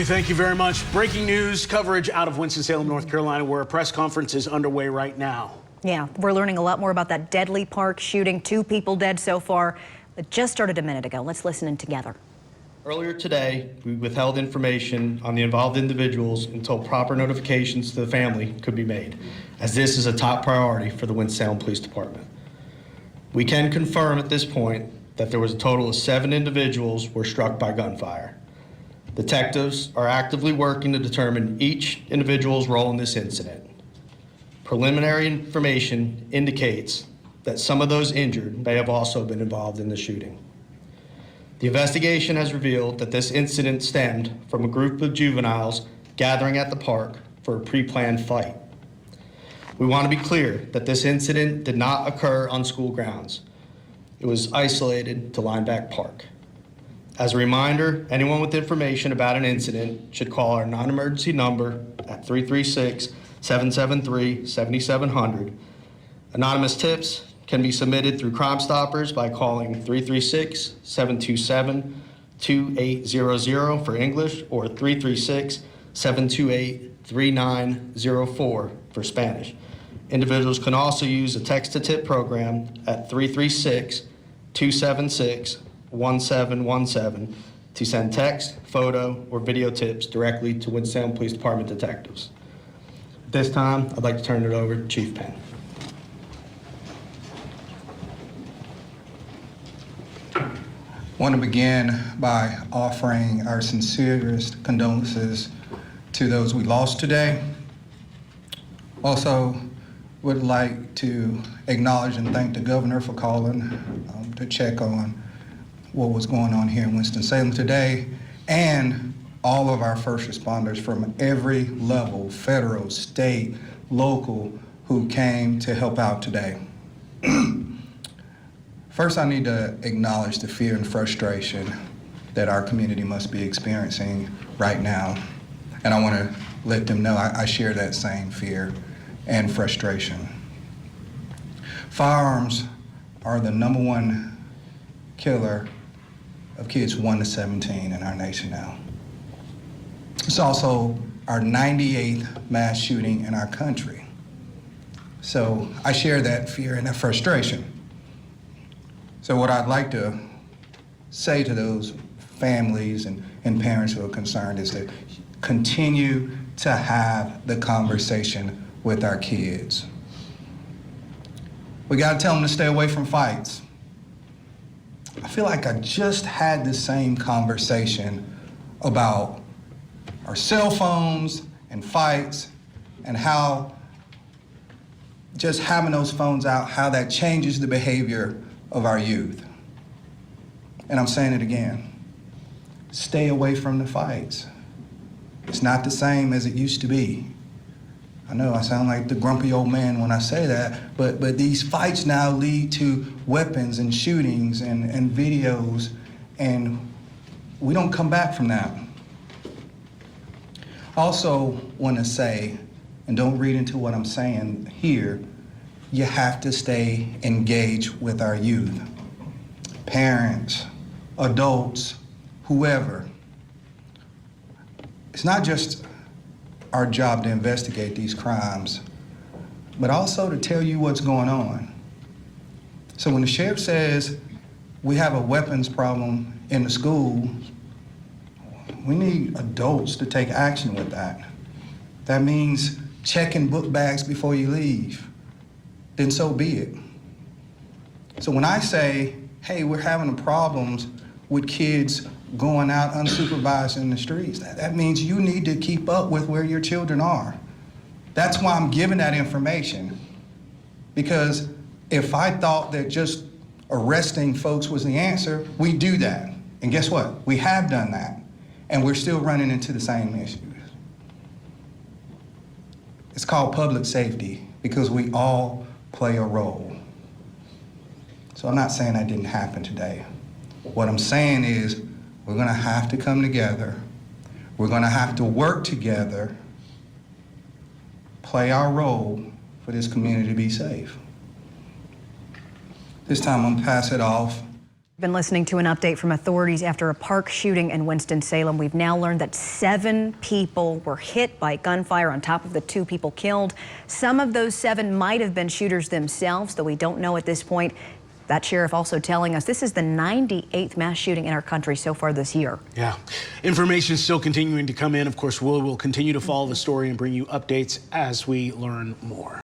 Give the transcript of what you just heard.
Thank you very much. Breaking news coverage out of Winston-Salem, North Carolina, where a press conference is underway right now. Yeah, we're learning a lot more about that deadly park shooting. 2 people dead so far. It just started a minute ago. Let's listen in together. Earlier today, we withheld information on the involved individuals until proper notifications to the family could be made, as this is a top priority for the Winston-Salem Police Department. We can confirm at this point that there was a total of 7 individuals were struck by gunfire. Detectives are actively working to determine each individual's role in this incident. Preliminary information indicates that some of those injured may have also been involved in the shooting. The investigation has revealed that this incident stemmed from a group of juveniles gathering at the park for a pre-planned fight. We want to be clear that this incident did not occur on school grounds. It was isolated to Lineback Park. As a reminder, anyone with information about an incident should call our non-emergency number at 336-773-7700. Anonymous tips can be submitted through Crime Stoppers by calling 336-727-2800 for English or 336-728-3904 for Spanish. Individuals can also use a text-to-tip program at 336-276-1717 to send text, photo, or video tips directly to Winston-Salem Police Department detectives. At this time, I'd like to turn it over to Chief Penn. I want to begin by offering our sincerest condolences to those we lost today. Also, would like to acknowledge and thank the governor for calling to check on what was going on here in Winston-Salem today, and all of our first responders from every level, federal, state, local, who came to help out today. First, I need to acknowledge the fear and frustration that our community must be experiencing right now. And I want to let them know I share that same fear and frustration. Firearms are the #1 killer of kids 1 to 17 in our nation now. It's also our 98th mass shooting in our country. So I share that fear and that frustration. So what I'd like to say to those families and parents who are concerned is to continue to have the conversation with our kids. We gotta tell them to stay away from fights. I feel like I just had the same conversation about our cell phones and fights and how just having those phones out, how that changes the behavior of our youth. And I'm saying it again, stay away from the fights. It's not the same as it used to be. I know I sound like the grumpy old man when I say that, but these fights now lead to weapons and shootings and videos, and we don't come back from that. Also want to say, and don't read into what I'm saying here, you have to stay engaged with our youth. Parents, adults, whoever. It's not just our job to investigate these crimes, but also to tell you what's going on. So when the sheriff says we have a weapons problem in the school, we need adults to take action with that. That means checking book bags before you leave. Then so be it. So when I say, hey, we're having problems with kids going out unsupervised in the streets, that means you need to keep up with where your children are. That's why I'm giving that information. Because if I thought that just arresting folks was the answer, we do that. And guess what? We have done that. And we're still running into the same issues. It's called public safety because we all play a role. So I'm not saying that didn't happen today. What I'm saying is we're gonna have to come together. We're gonna have to work together, play our role for this community to be safe. This time I'm gonna pass it off Been listening to an update from authorities after a park shooting in Winston-Salem. We've now learned that 7 people were hit by gunfire on top of the 2 people killed. Some of those 7 might have been shooters themselves, though we don't know at this point. That sheriff also telling us this is the 98th mass shooting in our country so far this year. Yeah, information is still continuing to come in. Of course, we'll continue to follow the story and bring you updates as we learn more.